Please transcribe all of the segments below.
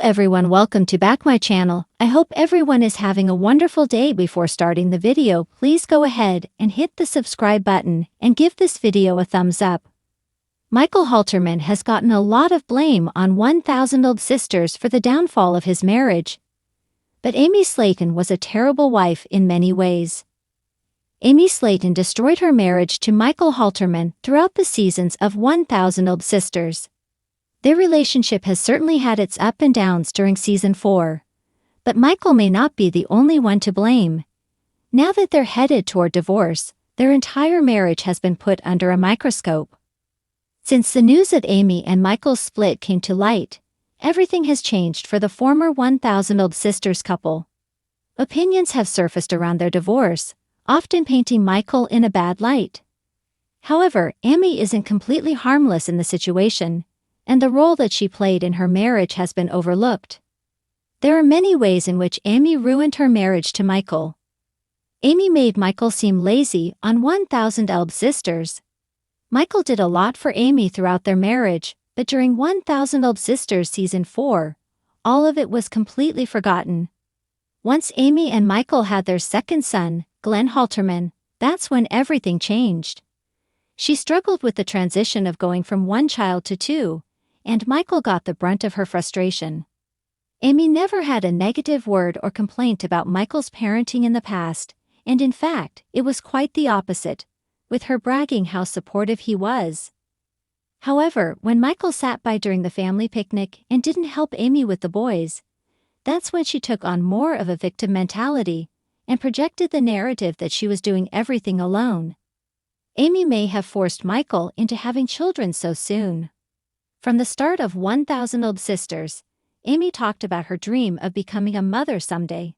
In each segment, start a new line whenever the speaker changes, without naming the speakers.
everyone, welcome to back my channel. I hope everyone is having a wonderful day. Before starting the video, please go ahead and hit the subscribe button and give this video a thumbs up. Michael Halterman has gotten a lot of blame on 1,000 Old Sisters for the downfall of his marriage. But Amy Slaton was a terrible wife in many ways. Amy Slaton destroyed her marriage to Michael Halterman throughout the seasons of 1,000 Old Sisters. Their relationship has certainly had its ups and downs during season 4. But Michael may not be the only one to blame. Now that they're headed toward divorce, their entire marriage has been put under a microscope. Since the news of Amy and Michael's split came to light, everything has changed for the former 1,000 Old Sisters couple. Opinions have surfaced around their divorce, often painting Michael in a bad light. However, Amy isn't completely harmless in the situation, and the role that she played in her marriage has been overlooked. There are many ways in which Amy ruined her marriage to Michael. Amy made Michael seem lazy on 1,000 Old Sisters. Michael did a lot for Amy throughout their marriage, but during 1,000 Old Sisters season 4, all of it was completely forgotten. Once Amy and Michael had their second son, Glenn Halterman, that's when everything changed. She struggled with the transition of going from one child to two, and Michael got the brunt of her frustration. Amy never had a negative word or complaint about Michael's parenting in the past, and in fact, it was quite the opposite, with her bragging how supportive he was. However, when Michael sat by during the family picnic and didn't help Amy with the boys, that's when she took on more of a victim mentality and projected the narrative that she was doing everything alone. Amy may have forced Michael into having children so soon. From the start of 1,000 Old Sisters, Amy talked about her dream of becoming a mother someday.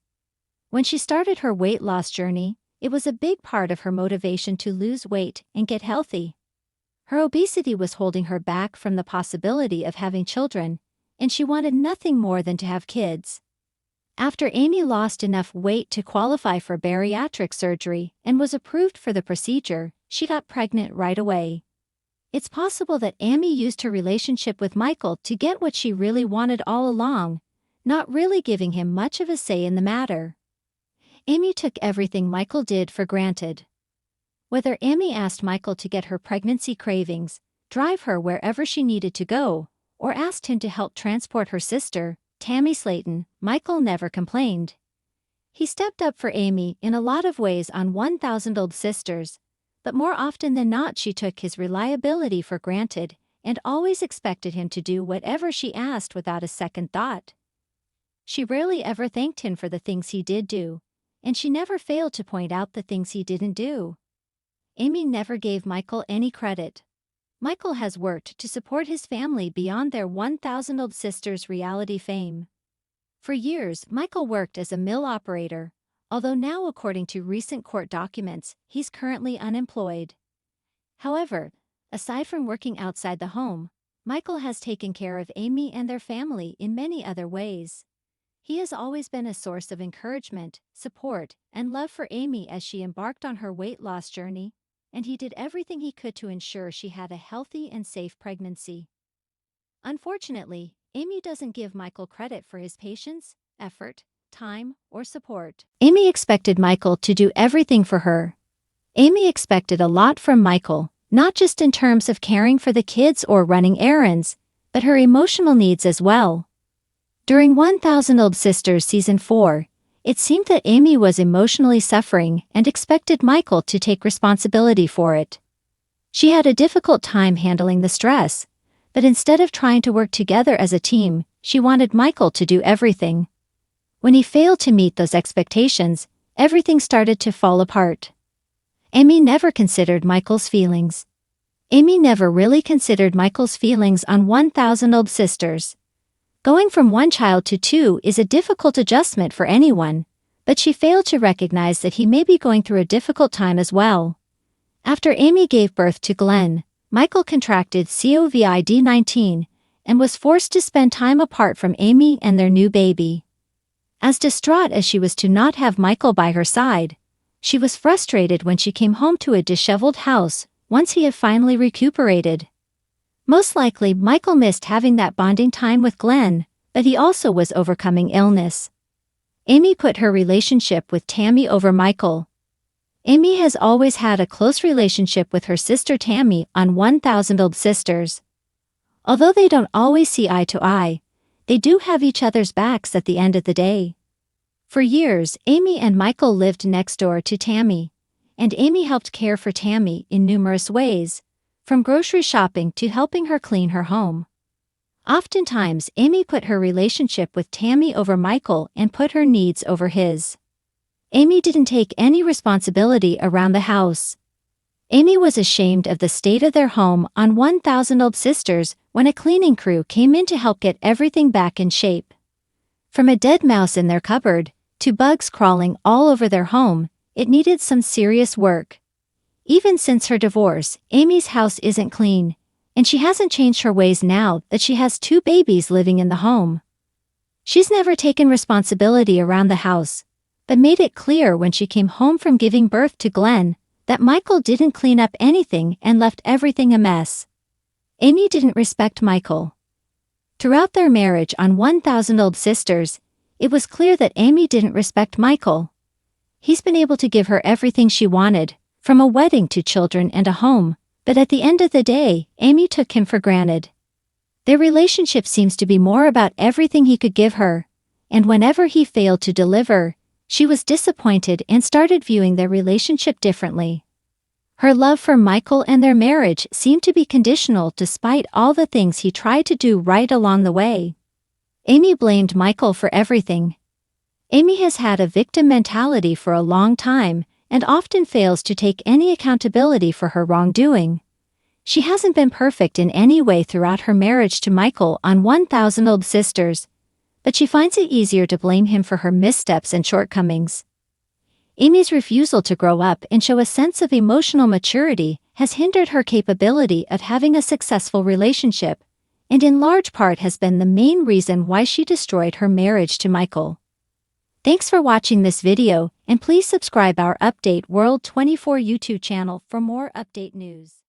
When she started her weight loss journey, it was a big part of her motivation to lose weight and get healthy. Her obesity was holding her back from the possibility of having children, and she wanted nothing more than to have kids. After Amy lost enough weight to qualify for bariatric surgery and was approved for the procedure, she got pregnant right away. It's possible that Amy used her relationship with Michael to get what she really wanted all along, not really giving him much of a say in the matter. Amy took everything Michael did for granted. Whether Amy asked Michael to get her pregnancy cravings, drive her wherever she needed to go, or asked him to help transport her sister, Tammy Slaton, Michael never complained. He stepped up for Amy in a lot of ways on 1,000 Old Sisters, but more often than not she took his reliability for granted and always expected him to do whatever she asked without a second thought. She rarely ever thanked him for the things he did do, and she never failed to point out the things he didn't do. Amy never gave Michael any credit. Michael has worked to support his family beyond their 1,000 Old Sisters reality fame. For years, Michael worked as a mill operator, although now, according to recent court documents, he's currently unemployed. However, aside from working outside the home, Michael has taken care of Amy and their family in many other ways. He has always been a source of encouragement, support, and love for Amy as she embarked on her weight loss journey, and he did everything he could to ensure she had a healthy and safe pregnancy. Unfortunately, Amy doesn't give Michael credit for his patience, effort, time, or support. Amy expected Michael to do everything for her. Amy expected a lot from Michael, not just in terms of caring for the kids or running errands, but her emotional needs as well. During 1,000 Old Sisters season 4, it seemed that Amy was emotionally suffering and expected Michael to take responsibility for it. She had a difficult time handling the stress, but instead of trying to work together as a team, she wanted Michael to do everything. When he failed to meet those expectations, everything started to fall apart. Amy never considered Michael's feelings. Amy never really considered Michael's feelings on 1,000 Old Sisters. Going from one child to two is a difficult adjustment for anyone, but she failed to recognize that he may be going through a difficult time as well. After Amy gave birth to Glenn, Michael contracted COVID-19 and was forced to spend time apart from Amy and their new baby. As distraught as she was to not have Michael by her side, she was frustrated when she came home to a disheveled house once he had finally recuperated. Most likely, Michael missed having that bonding time with Glenn, but he also was overcoming illness. Amy put her relationship with Tammy over Michael. Amy has always had a close relationship with her sister Tammy on 1000 Old Sisters. Although they don't always see eye to eye, they do have each other's backs at the end of the day. For years, Amy and Michael lived next door to Tammy, and Amy helped care for Tammy in numerous ways, from grocery shopping to helping her clean her home. Oftentimes, Amy put her relationship with Tammy over Michael and put her needs over his. Amy didn't take any responsibility around the house. Amy was ashamed of the state of their home on 1000 Old Sisters when a cleaning crew came in to help get everything back in shape. From a dead mouse in their cupboard, to bugs crawling all over their home, it needed some serious work. Even since her divorce, Amy's house isn't clean, and she hasn't changed her ways now that she has 2 babies living in the home. She's never taken responsibility around the house, but made it clear when she came home from giving birth to Glenn that Michael didn't clean up anything and left everything a mess. Amy didn't respect Michael. Throughout their marriage on 1000 Old Sisters, it was clear that Amy didn't respect Michael. He's been able to give her everything she wanted, from a wedding to children and a home, but at the end of the day, Amy took him for granted. Their relationship seems to be more about everything he could give her, and whenever he failed to deliver, she was disappointed and started viewing their relationship differently. Her love for Michael and their marriage seemed to be conditional despite all the things he tried to do right along the way. Amy blamed Michael for everything. Amy has had a victim mentality for a long time and often fails to take any accountability for her wrongdoing. She hasn't been perfect in any way throughout her marriage to Michael on 1000 Old Sisters, but she finds it easier to blame him for her missteps and shortcomings. Amy's refusal to grow up and show a sense of emotional maturity has hindered her capability of having a successful relationship, and in large part has been the main reason why she destroyed her marriage to Michael. Thanks for watching this video, and please subscribe our Update World 24 YouTube channel for more update news.